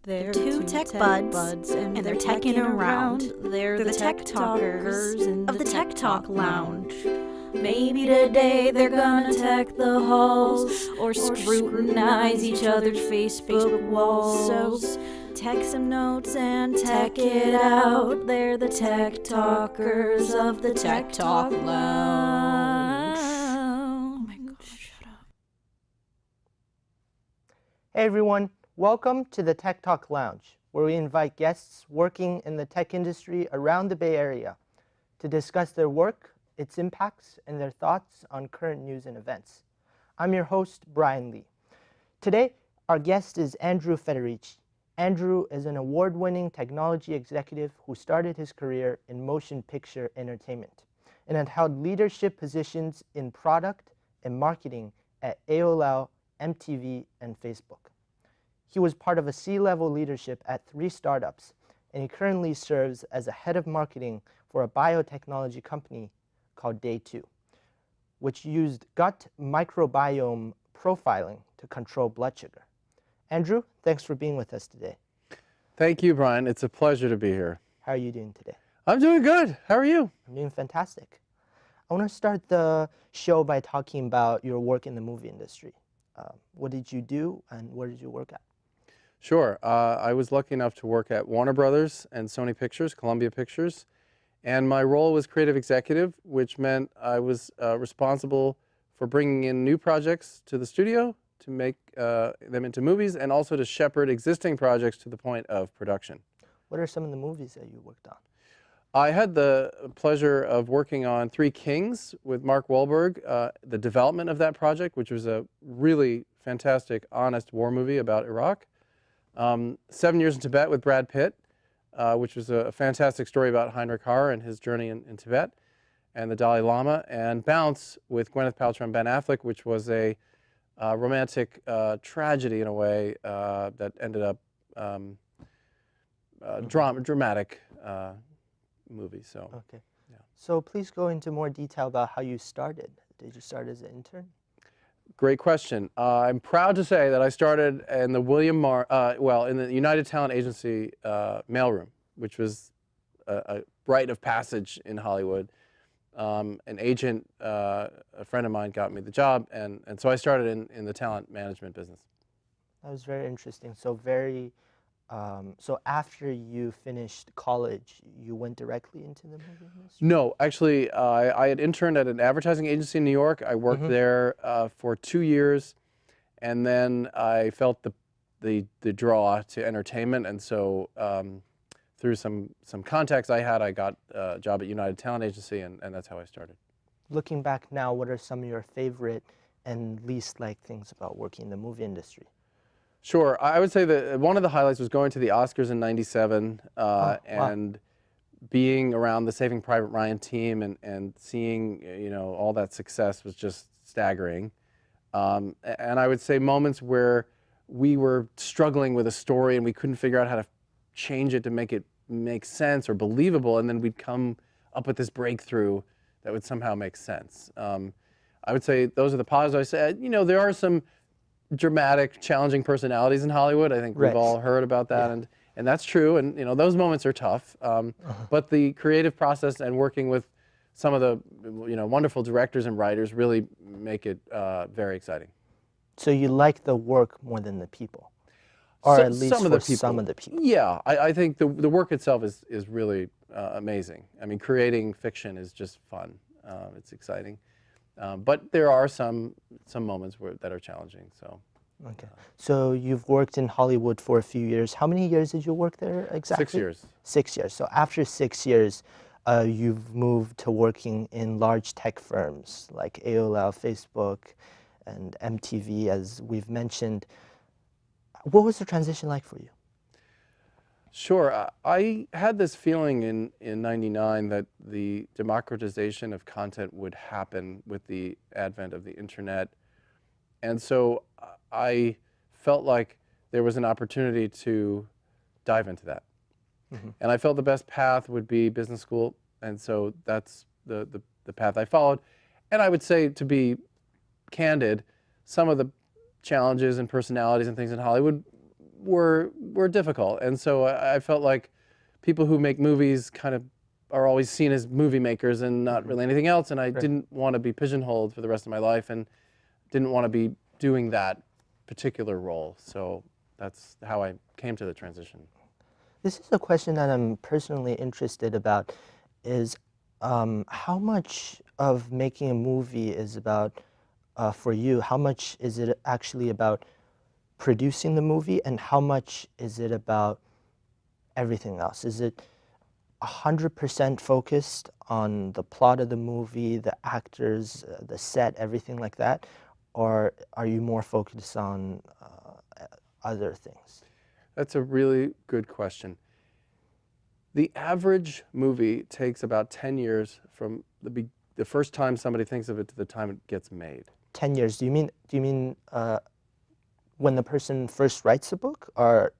They're two tech buds, and they're teching around. They're the tech talkers of the Tech Talk Lounge. Maybe today they're gonna tech the halls or scrutinize each other's Facebook walls. So take some notes and tech it out. They're the tech talkers of the Tech Talk Lounge. Oh my God, shut up. Hey everyone, welcome to the Tech Talk Lounge, where we invite guests working in the tech industry around the Bay Area to discuss their work, its impacts, and their thoughts on current news and events. I'm your host, Brian Lee. Today, our guest is Andrew Federici. Andrew is an award-winning technology executive who started his career in motion picture entertainment and had held leadership positions in product and marketing at AOL, MTV, and Facebook. He was part of a C-level leadership at 3 startups, and he currently serves as a head of marketing for a biotechnology company called DayTwo, which used gut microbiome profiling to control blood sugar. Andrew, thanks for being with us today. Thank you, Brian. It's a pleasure to be here. How are you doing today? I'm doing good. How are you? I'm doing fantastic. I want to start the show by talking about your work in the movie industry. What did you do and where did you work at? Sure. I was lucky enough to work at Warner Brothers and Sony Pictures, Columbia Pictures, and my role was creative executive, which meant I was responsible for bringing in new projects to the studio to make them into movies and also to shepherd existing projects to the point of production. What are some of the movies that you worked on? I had the pleasure of working on Three Kings with Mark Wahlberg, the development of that project, which was a really fantastic, honest war movie about Iraq. 7 Years in Tibet with Brad Pitt, which was a fantastic story about Heinrich Harrer and his journey in Tibet and the Dalai Lama, and Bounce with Gwyneth Paltrow and Ben Affleck, which was a romantic tragedy in a way that ended up dramatic movie. So, okay. Yeah. So please go into more detail about how you started. Did you start as an intern? Great question. I'm proud to say that I started in the in the United Talent Agency mailroom, which was a rite of passage in Hollywood. An agent, a friend of mine, got me the job, and so I started in the talent management business. That was very interesting. So so after you finished college, you went directly into the movie industry? No, actually, I had interned at an advertising agency in New York. I worked there for 2 years, and then I felt the draw to entertainment, and so through some contacts I had, I got a job at United Talent Agency, and that's how I started. Looking back now, what are some of your favorite and least liked things about working in the movie industry? Sure. I would say that one of the highlights was going to the Oscars in '97 and being around the Saving Private Ryan team and seeing all that success was just staggering. And I would say moments where we were struggling with a story and we couldn't figure out how to change it to make it make sense or believable, and then we'd come up with this breakthrough that would somehow make sense. I would say those are the positives. I said, there are some dramatic, challenging personalities in Hollywood. I think we've all heard about that, and that's true. And those moments are tough. But the creative process and working with some of the wonderful directors and writers really make it very exciting. So you like the work more than the people, or at least some of the people. Yeah, I think the work itself is really amazing. I mean, creating fiction is just fun. It's exciting. But there are some moments that are challenging. So. Okay. So you've worked in Hollywood for a few years. How many years did you work there exactly? 6 years. 6 years. So after 6 years, you've moved to working in large tech firms like AOL, Facebook, and MTV, as we've mentioned. What was the transition like for you? Sure. I had this feeling in '99 that the democratization of content would happen with the advent of the internet. And so I felt like there was an opportunity to dive into that. And I felt the best path would be business school. And so that's the path I followed. And I would say, to be candid, some of the challenges and personalities and things in Hollywood were difficult. And so I felt like people who make movies kind of are always seen as movie makers and not really anything else. And I didn't want to be pigeonholed for the rest of my life and didn't want to be doing that particular role. So that's how I came to the transition. This is a question that I'm personally interested about, is how much of making a movie is about, for you, how much is it actually about producing the movie and how much is it about everything else? Is it 100% focused on the plot of the movie, the actors, the set, everything like that? Or are you more focused on other things? That's a really good question. The average movie takes about 10 years from the first time somebody thinks of it to the time it gets made. 10 years. Do you mean when the person first writes a book, or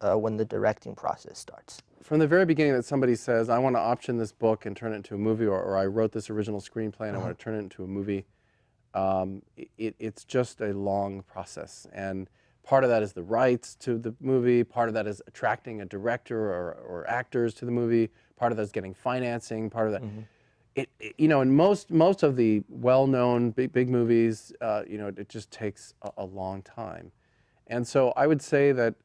when the directing process starts? From the very beginning that somebody says, I want to option this book and turn it into a movie, or I wrote this original screenplay and I want to turn it into a movie, it's just a long process. And part of that is the rights to the movie, part of that is attracting a director or actors to the movie, part of that is getting financing, part of that. You know, in most of the well-known big movies, you know, it just takes a long time. And so I would say that,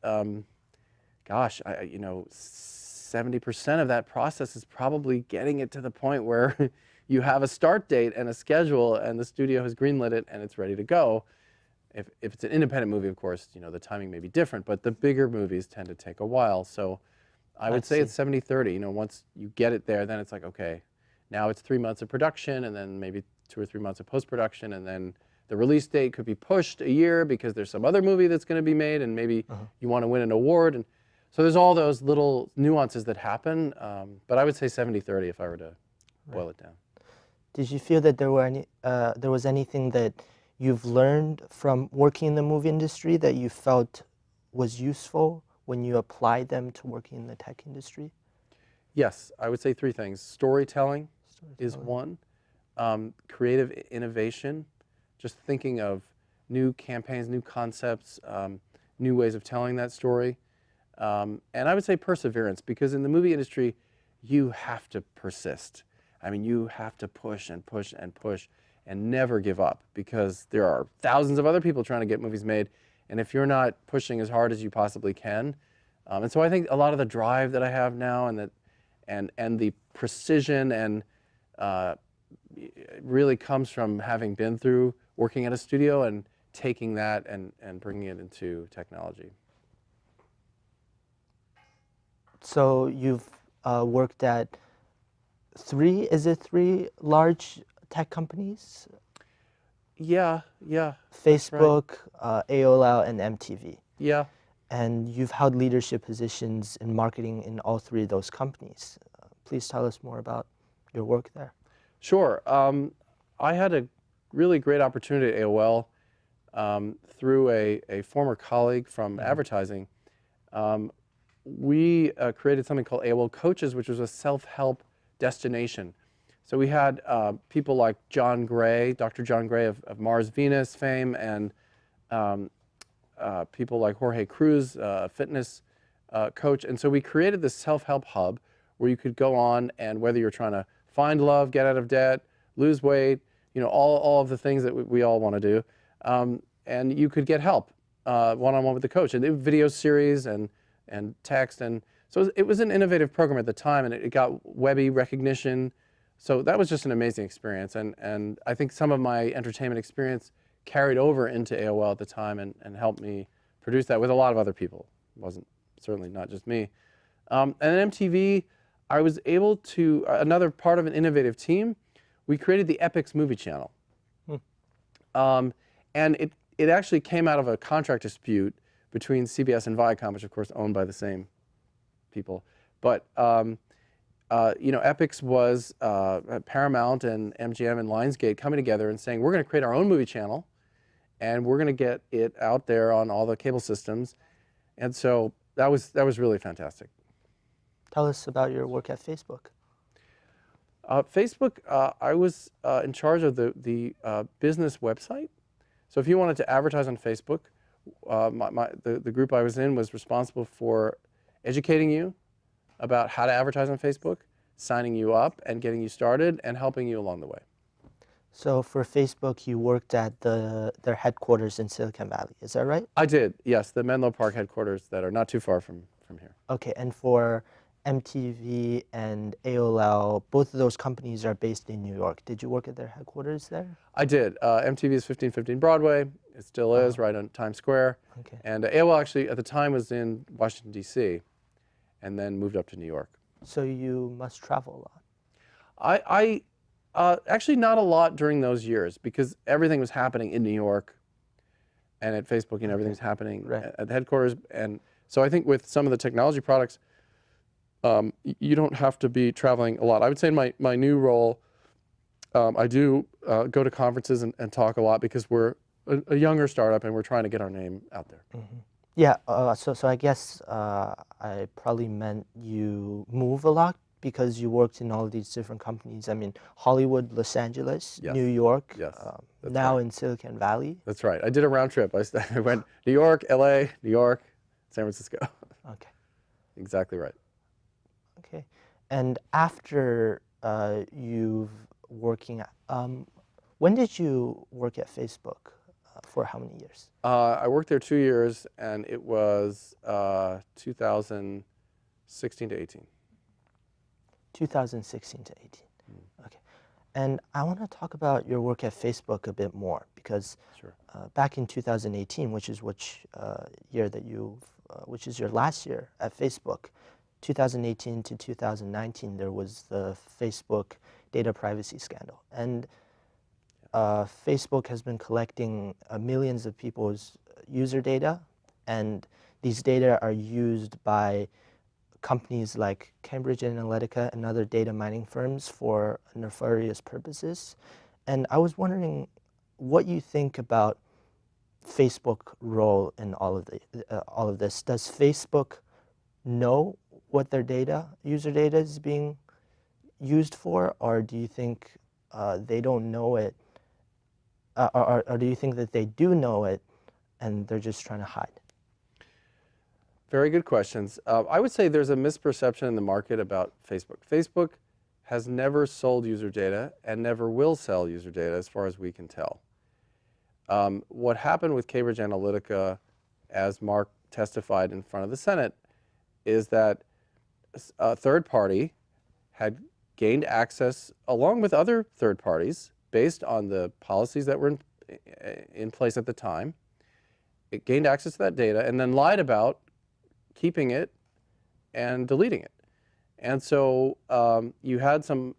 gosh, you know, 70% of that process is probably getting it to the point where you have a start date and a schedule and the studio has greenlit it and it's ready to go. If it's an independent movie, of course, you know, the timing may be different, but the bigger movies tend to take a while. So I would say it's 70-30. You know, once you get it there, then it's like, okay, now it's 3 months of production and then maybe 2 or 3 months of post-production, and then the release date could be pushed a year because there's some other movie that's going to be made and maybe you want to win an award. And so there's all those little nuances that happen, but I would say 70-30 if I were to boil it down. Did you feel that there was anything that you've learned from working in the movie industry that you felt was useful when you applied them to working in the tech industry? Yes, I would say 3 things. Storytelling is one. Creative innovation, just thinking of new campaigns, new concepts, new ways of telling that story. And I would say perseverance, because in the movie industry, you have to persist. I mean, you have to push and push and push and never give up, because there are thousands of other people trying to get movies made. And if you're not pushing as hard as you possibly can, and so I think a lot of the drive that I have now and the precision and really comes from having been through working at a studio and taking that and bringing it into technology. So you've worked at 3 large tech companies? Yeah. Facebook, AOL, and MTV. Yeah. And you've held leadership positions in marketing in all 3 of those companies. Please tell us more about your work there. Sure. I had a really great opportunity at AOL through a former colleague from advertising. We created something called AOL Coaches, which was a self-help destination. So we had people like John Gray, Dr. John Gray of Mars Venus fame, and people like Jorge Cruz, fitness coach. And so we created this self-help hub where you could go on, and whether you're trying to find love, get out of debt, lose weight, you know, all of the things that we all want to do, and you could get help one-on-one with the coach. And they did video series and text, and so it was an innovative program at the time, and it got Webby recognition. So that was just an amazing experience, and I think some of my entertainment experience carried over into AOL at the time and helped me produce that with a lot of other people. It wasn't certainly not just me. And then MTV, I was able to, another part of an innovative team, we created the Epix movie channel. And it actually came out of a contract dispute between CBS and Viacom, which of course owned by the same people. But you know, Epix was Paramount and MGM and Lionsgate coming together and saying, we're going to create our own movie channel, and we're going to get it out there on all the cable systems. And so that was really fantastic. Tell us about your work at Facebook. Facebook, I was in charge of the business website. So if you wanted to advertise on Facebook, the group I was in was responsible for educating you about how to advertise on Facebook, signing you up and getting you started, and helping you along the way. So for Facebook, you worked at their headquarters in Silicon Valley. Is that right? I did, yes, the Menlo Park headquarters that are not too far from here. Okay, and for MTV and AOL, both of those companies are based in New York. Did you work at their headquarters there? I did. MTV is 1515 Broadway. It still is, right on Times Square. Okay. And AOL actually at the time was in Washington, D.C., and then moved up to New York. So you must travel a lot. Actually not a lot during those years because everything was happening in New York, and at Facebook, you know, everything's happening at the headquarters. And so I think with some of the technology products, you don't have to be traveling a lot. I would say in my new role, I do go to conferences and talk a lot because we're a younger startup and we're trying to get our name out there. Mm-hmm. Yeah, so I guess I probably meant you move a lot because you worked in all of these different companies. I mean, Hollywood, Los Angeles, Yes. New York, Yes, now right. in Silicon Valley. That's right. I did a round trip. I went New York, LA, New York, San Francisco. Okay. Exactly right. Okay. And after you've working, when did you work at Facebook? For how many years? I worked there 2 years, and it was 2016 to 18. 2016 to 18. Okay. And I want to talk about your work at Facebook a bit more because Sure. Back in 2018, which is year that which is your last year at Facebook, 2018 to 2019, there was the Facebook data privacy scandal. And Facebook has been collecting millions of people's user data, and these data are used by companies like Cambridge Analytica and other data mining firms for nefarious purposes. And I was wondering what you think about Facebook's role in all of this. Does Facebook know what their user data is being used for, or do you think they don't know it? Or do you think that they do know it and they're just trying to hide? Very good questions. I would say there's a misperception in the market about Facebook. Facebook has never sold user data and never will sell user data as far as we can tell. What happened with Cambridge Analytica, as Mark testified in front of the Senate, is that a third party had gained access along with other third parties based on the policies that were in place at the time. It gained access to that data and then lied about keeping it and deleting it. And so you had some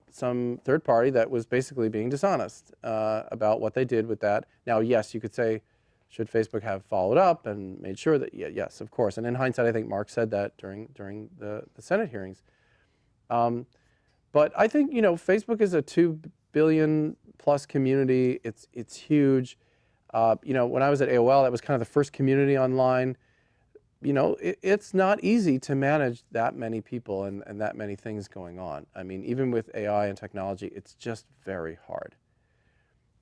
third party that was basically being dishonest about what they did with that. Now, yes, you could say, should Facebook have followed up and made sure that, yes, of course. And in hindsight, I think Mark said that during the Senate hearings. But I think, Facebook is a 2 billion plus community. It's huge. When I was at AOL, that was kind of the first community online. It's not easy to manage that many people and that many things going on. I mean, even with AI and technology, it's just very hard.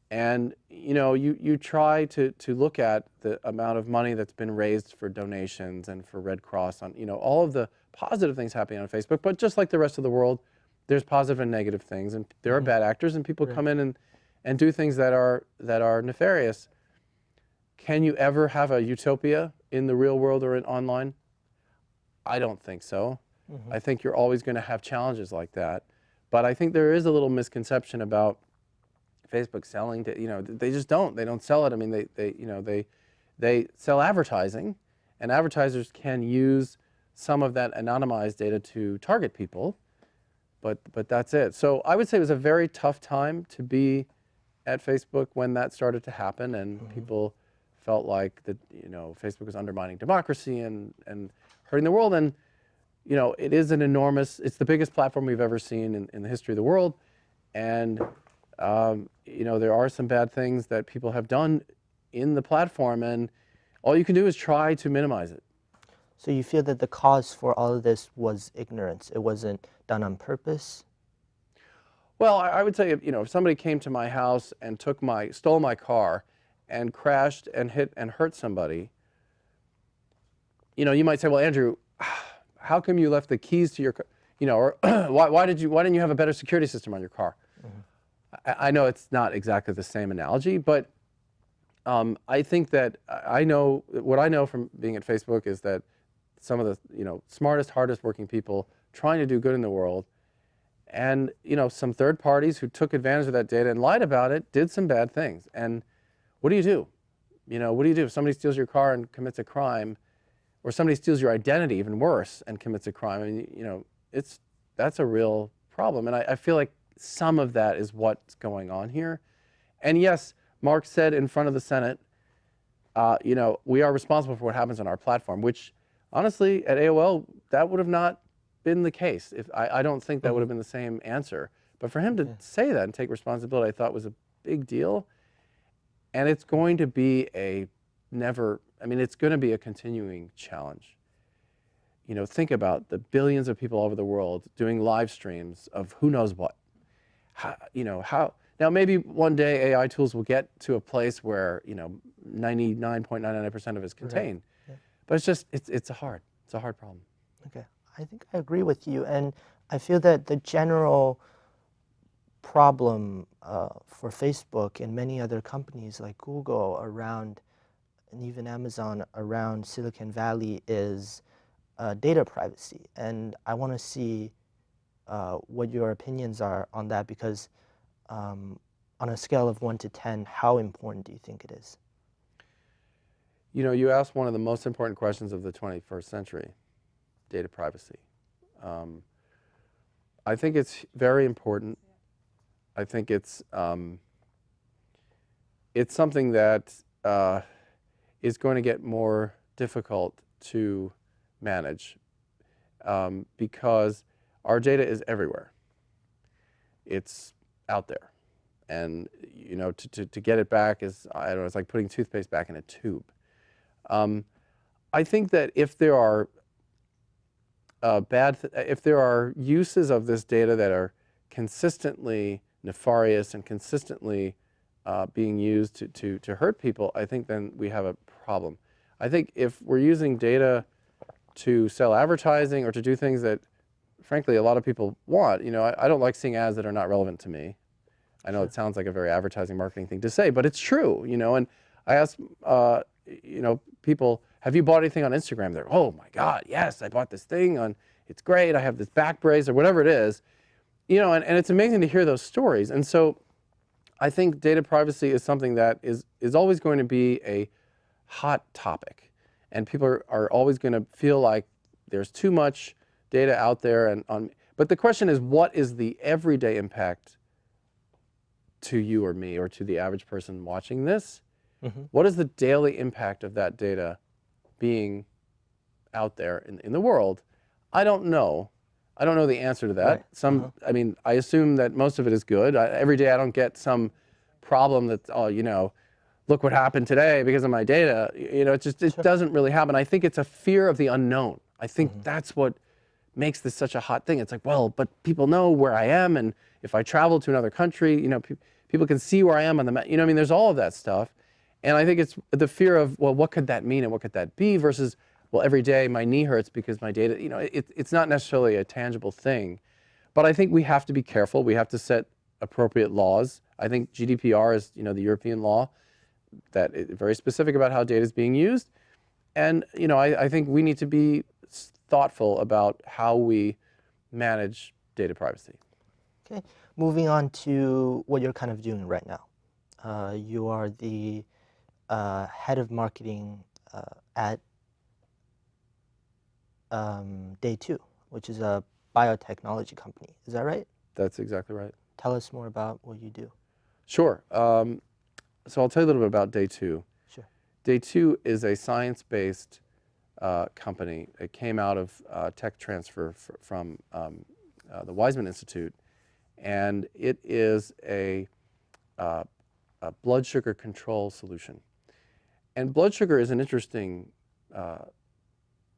And, you try to look at the amount of money that's been raised for donations and for Red Cross on, all of the positive things happening on Facebook. But just like the rest of the world, there's positive and negative things. And there are bad actors and people come in and do things that are nefarious. Can you ever have a utopia in the real world or in online? I don't think so. I think you're always going to have challenges like that. But I think there is a little misconception about Facebook selling to, they just don't. They don't sell it. I mean, they sell advertising, and advertisers can use some of that anonymized data to target people, but that's it. So I would say it was a very tough time to be at Facebook when that started to happen, and people felt like that, Facebook was undermining democracy and hurting the world. And, it is it's the biggest platform we've ever seen in the history of the world. And, there are some bad things that people have done in the platform, and all you can do is try to minimize it. So you feel that the cause for all of this was ignorance? It wasn't done on purpose? Well, I would say, if somebody came to my house and stole my car and crashed and hit and hurt somebody, you know, you might say, well, Andrew, how come you left the keys to your car, you know, or why didn't you have a better security system on your car? I know it's not exactly the same analogy, but I think that what I know from being at Facebook is that some of the, you know, smartest, hardest working people trying to do good in the world, and, you know, some third parties who took advantage of that data and lied about it did some bad things. And what do you do? You know, what do you do if somebody steals your car and commits a crime, or somebody steals your identity, even worse, and commits a crime? I mean, you know, that's a real problem. And I feel like some of that is what's going on here. And yes, Mark said in front of the Senate, you know, we are responsible for what happens on our platform, which honestly, at AOL, that would have not been the case. I don't think that would have been the same answer. But for him to say that and take responsibility, I thought was a big deal. And it's going to be it's going to be a continuing challenge. You know, think about the billions of people all over the world doing live streams of who knows what. Now maybe one day AI tools will get to a place where, you know, 99.99% of it is contained. Right. Yeah. But it's a hard problem. Okay. I think I agree with you, and I feel that the general problem for Facebook and many other companies like Google around, and even Amazon around Silicon Valley is data privacy. And I want to see what your opinions are on that, because on a scale of 1 to 10, how important do you think it is? You know, you asked one of the most important questions of the 21st century. Data privacy. I think it's very important. I think it's something that is going to get more difficult to manage because our data is everywhere. It's out there, and you know, to get it back is, I don't know, it's like putting toothpaste back in a tube. I think that if there are if there are uses of this data that are consistently nefarious and consistently being used to hurt people, I think then we have a problem. I think if we're using data to sell advertising or to do things that, frankly, a lot of people want, you know, I don't like seeing ads that are not relevant to me. I know it sounds like a very advertising marketing thing to say, but it's true, you know. And I ask, you know, people, have you bought anything on Instagram? They're, oh my God, yes, I bought this thing it's great, I have this back brace or whatever it is. You know, and it's amazing to hear those stories. And so I think data privacy is something that is always going to be a hot topic. And people are always going to feel like there's too much data out there. But the question is, what is the everyday impact to you or me or to the average person watching this? What is the daily impact of that data being out there in the world? I don't know. I don't know the answer to that. Right. I mean, I assume that most of it is good. Every day I don't get some problem that, oh, you know, look what happened today because of my data. You know, it doesn't really happen. I think it's a fear of the unknown. I think that's what makes this such a hot thing. It's like, well, but people know where I am, and if I travel to another country, you know, people can see where I am on the map. You know, I mean, there's all of that stuff. And I think it's the fear of, well, what could that mean and what could that be versus, well, every day my knee hurts because my data, you know, it's not necessarily a tangible thing. But I think we have to be careful. We have to set appropriate laws. I think GDPR is, you know, the European law that is very specific about how data is being used. And, you know, I think we need to be thoughtful about how we manage data privacy. Okay, moving on to what you're kind of doing right now. You are the head of marketing at DayTwo, which is a biotechnology company. Is that right? That's exactly right. Tell us more about what you do. Sure. So I'll tell you a little bit about DayTwo. Sure. DayTwo is a science-based company. It came out of tech transfer from the Weizmann Institute, and it is a blood sugar control solution. And blood sugar is an interesting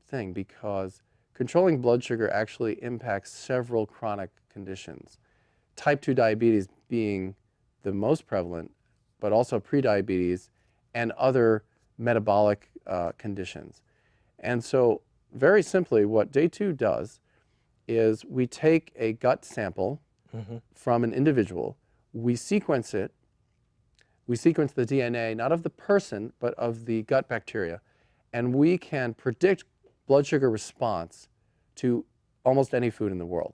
thing because controlling blood sugar actually impacts several chronic conditions. Type 2 diabetes being the most prevalent, but also prediabetes and other metabolic conditions. And so very simply, what DayTwo does is we take a gut sample from an individual, we sequence it, we sequence the DNA, not of the person, but of the gut bacteria, and we can predict blood sugar response to almost any food in the world.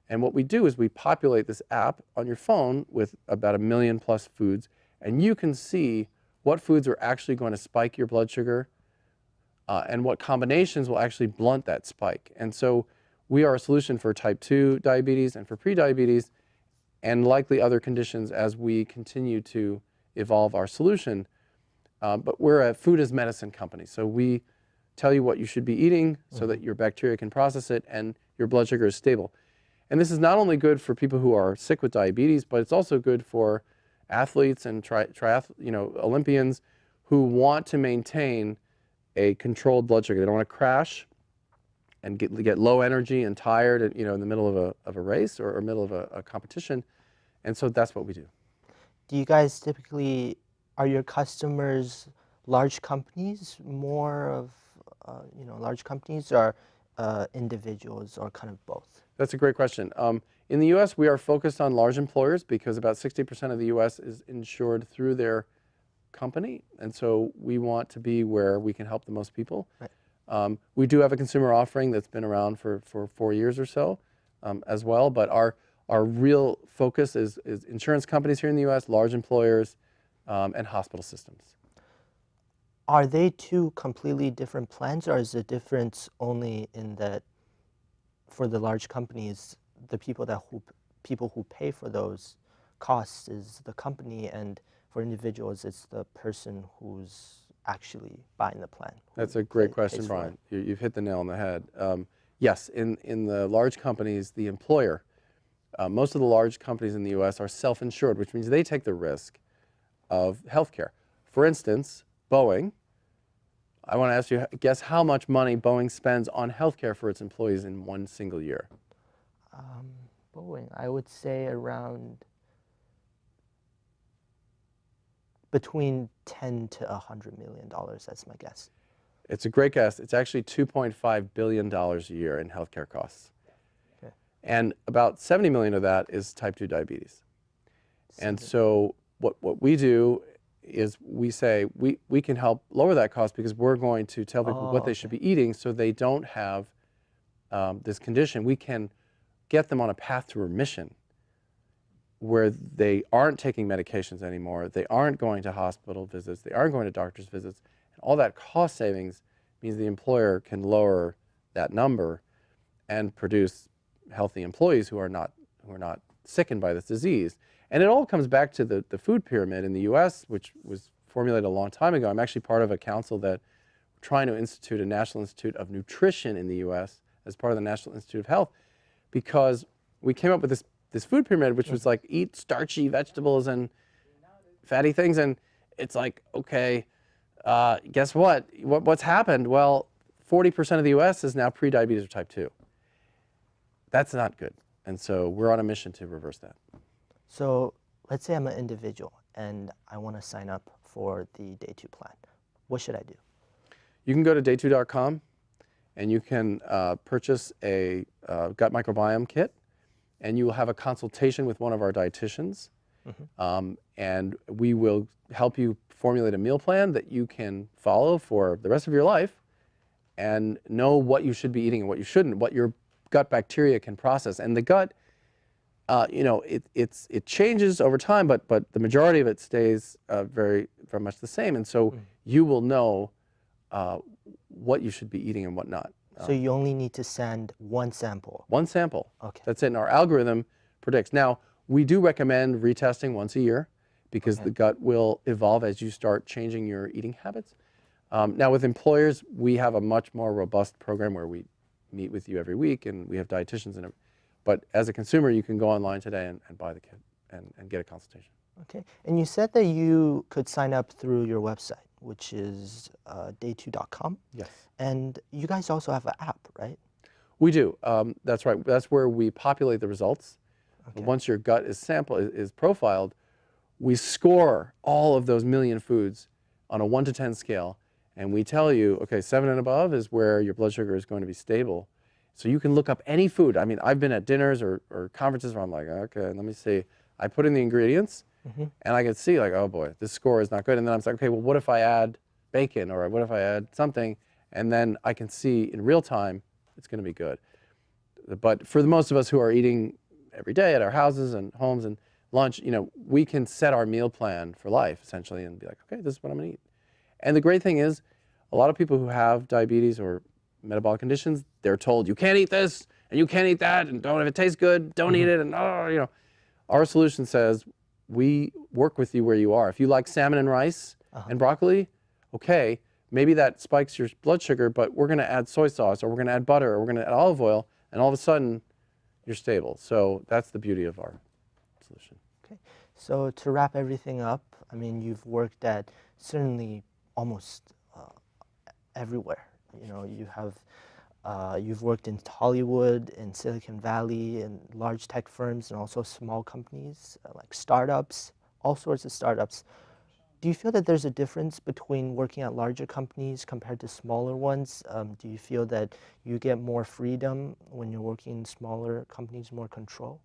And what we do is we populate this app on your phone with about 1 million plus foods, and you can see what foods are actually going to spike your blood sugar and what combinations will actually blunt that spike. And so we are a solution for type 2 diabetes and for prediabetes and likely other conditions as we continue to evolve our solution. But we're a food as medicine company. So we tell you what you should be eating so that your bacteria can process it and your blood sugar is stable. And this is not only good for people who are sick with diabetes, but it's also good for athletes and Olympians who want to maintain a controlled blood sugar. They don't want to crash and get low energy and tired in the middle of a race or middle of a competition. And so that's what we do. Do you guys typically, are your customers large companies, more of large companies, or individuals, or kind of both? That's a great question. In the U.S., we are focused on large employers because about 60% of the U.S. is insured through their company, and so we want to be where we can help the most people. Right. We do have a consumer offering that's been around for 4 years or so as well, but our real focus is insurance companies here in the U.S., large employers, and hospital systems. Are they two completely different plans, or is the difference only in that for the large companies, the people who pay for those costs is the company, and for individuals, it's the person who's actually buying the plan? That's a great question, Brian. You've hit the nail on the head. Yes, in the large companies, the employer, most of the large companies in the U.S. are self-insured, which means they take the risk of healthcare. For instance, Boeing, I want to ask you, guess how much money Boeing spends on healthcare for its employees in one single year? Boeing, I would say around between $10 to $100 million. That's my guess. It's a great guess. It's actually $2.5 billion a year in healthcare costs. Okay. And about 70 million of that is type 2 diabetes. And so what we do is we say we can help lower that cost because we're going to tell people what they should be eating so they don't have this condition. We can get them on a path to remission where they aren't taking medications anymore, they aren't going to hospital visits, they aren't going to doctor's visits. And all that cost savings means the employer can lower that number and produce healthy employees who are not sickened by this disease. And it all comes back to the food pyramid in the U.S., which was formulated a long time ago. I'm actually part of a council that we're trying to institute a National Institute of Nutrition in the U.S. as part of the National Institute of Health, because we came up with this food pyramid, which was like, eat starchy vegetables and fatty things. And it's like, okay, guess what? What's happened? Well, 40% of the U.S. is now pre-diabetes or type 2. That's not good. And so we're on a mission to reverse that. So let's say I'm an individual and I want to sign up for the DayTwo plan. What should I do? You can go to DayTwo.com and you can purchase a gut microbiome kit, and you will have a consultation with one of our dietitians. And we will help you formulate a meal plan that you can follow for the rest of your life and know what you should be eating and what you shouldn't, what your gut bacteria can process. And the gut, it changes over time, but the majority of it stays very much the same. And so you will know what you should be eating and what not. So you only need to send one sample? One sample. Okay. That's it. And our algorithm predicts. Now, we do recommend retesting once a year because the gut will evolve as you start changing your eating habits. Now, with employers, we have a much more robust program where we meet with you every week, and we have dietitians. But as a consumer, you can go online today and buy the kit and get a consultation. Okay. And you said that you could sign up through your website, which is DayTwo.com. Yes. And you guys also have an app, right? We do. That's right. That's where we populate the results. Okay. Once your gut is profiled, we score all of those million foods on a 1 to 10 scale, And we tell you, okay, 7 and above is where your blood sugar is going to be stable. So you can look up any food. I mean, I've been at dinners or conferences where I'm like, okay, let me see. I put in the ingredients, and I can see like, oh boy, this score is not good. And then I'm like, okay, well, what if I add bacon, or what if I add something? And then I can see in real time it's going to be good. But for the most of us who are eating every day at our houses and homes and lunch, you know, we can set our meal plan for life essentially and be like, okay, this is what I'm going to eat. And the great thing is, a lot of people who have diabetes or metabolic conditions, they're told you can't eat this and you can't eat that, and don't, if it tastes good, don't eat it, and oh, you know. Our solution says we work with you where you are. If you like salmon and rice and broccoli, okay, maybe that spikes your blood sugar, but we're going to add soy sauce, or we're going to add butter, or we're going to add olive oil, and all of a sudden you're stable. So that's the beauty of our solution. Okay, so to wrap everything up, I mean, you've worked at certainly almost everywhere. You know, you've worked in Hollywood, in Silicon Valley, in large tech firms, and also small companies like startups, all sorts of startups. Do you feel that there's a difference between working at larger companies compared to smaller ones? Do you feel that you get more freedom when you're working in smaller companies, more control?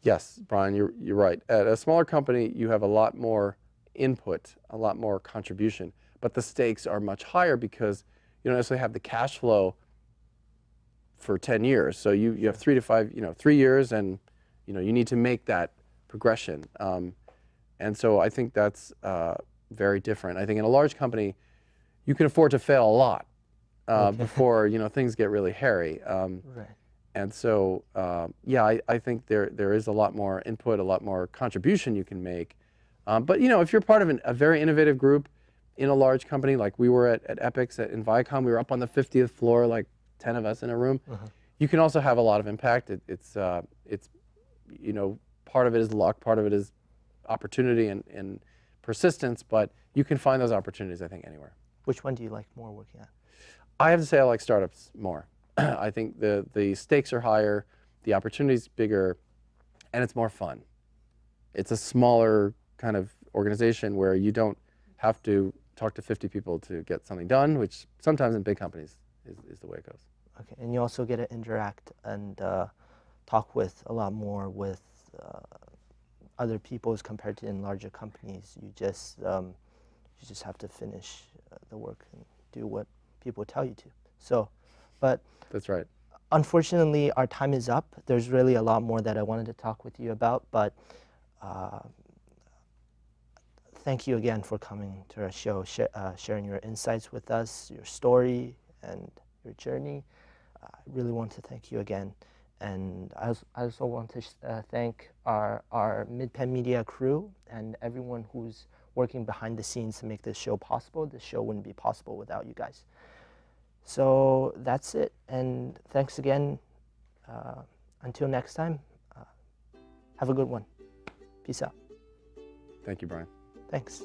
Yes, Brian, you're right. At a smaller company, you have a lot more input, a lot more contribution, but the stakes are much higher because you don't necessarily have the cash flow for 10 years. So you have 3 to 5, 3 years, and you need to make that progression. And so I think that's very different. I think in a large company, you can afford to fail a lot before things get really hairy. Right. And so, yeah, I think there is a lot more input, a lot more contribution you can make. But if you're part of a very innovative group in a large company, like we were at Epix in Viacom, we were up on the 50th floor, like 10 of us in a room. You can also have a lot of impact. It's part of it is luck, part of it is opportunity and persistence, but you can find those opportunities, I think, anywhere. Which one do you like more working at? I have to say I like startups more. I think the stakes are higher, the opportunity's bigger, and it's more fun. It's a smaller kind of organization where you don't have to talk to 50 people to get something done, which sometimes in big companies is the way it goes. Okay, and you also get to interact and talk with a lot more with other people as compared to in larger companies. You just have to finish the work and do what people tell you to. So, but that's right. Unfortunately, our time is up. There's really a lot more that I wanted to talk with you about, but thank you again for coming to our show, sharing your insights with us, your story, and your journey. I really want to thank you again. And I also want to thank our Mid-Penn Media crew and everyone who's working behind the scenes to make this show possible. This show wouldn't be possible without you guys. So that's it, and thanks again. Until next time, have a good one. Peace out. Thank you, Brian. Thanks.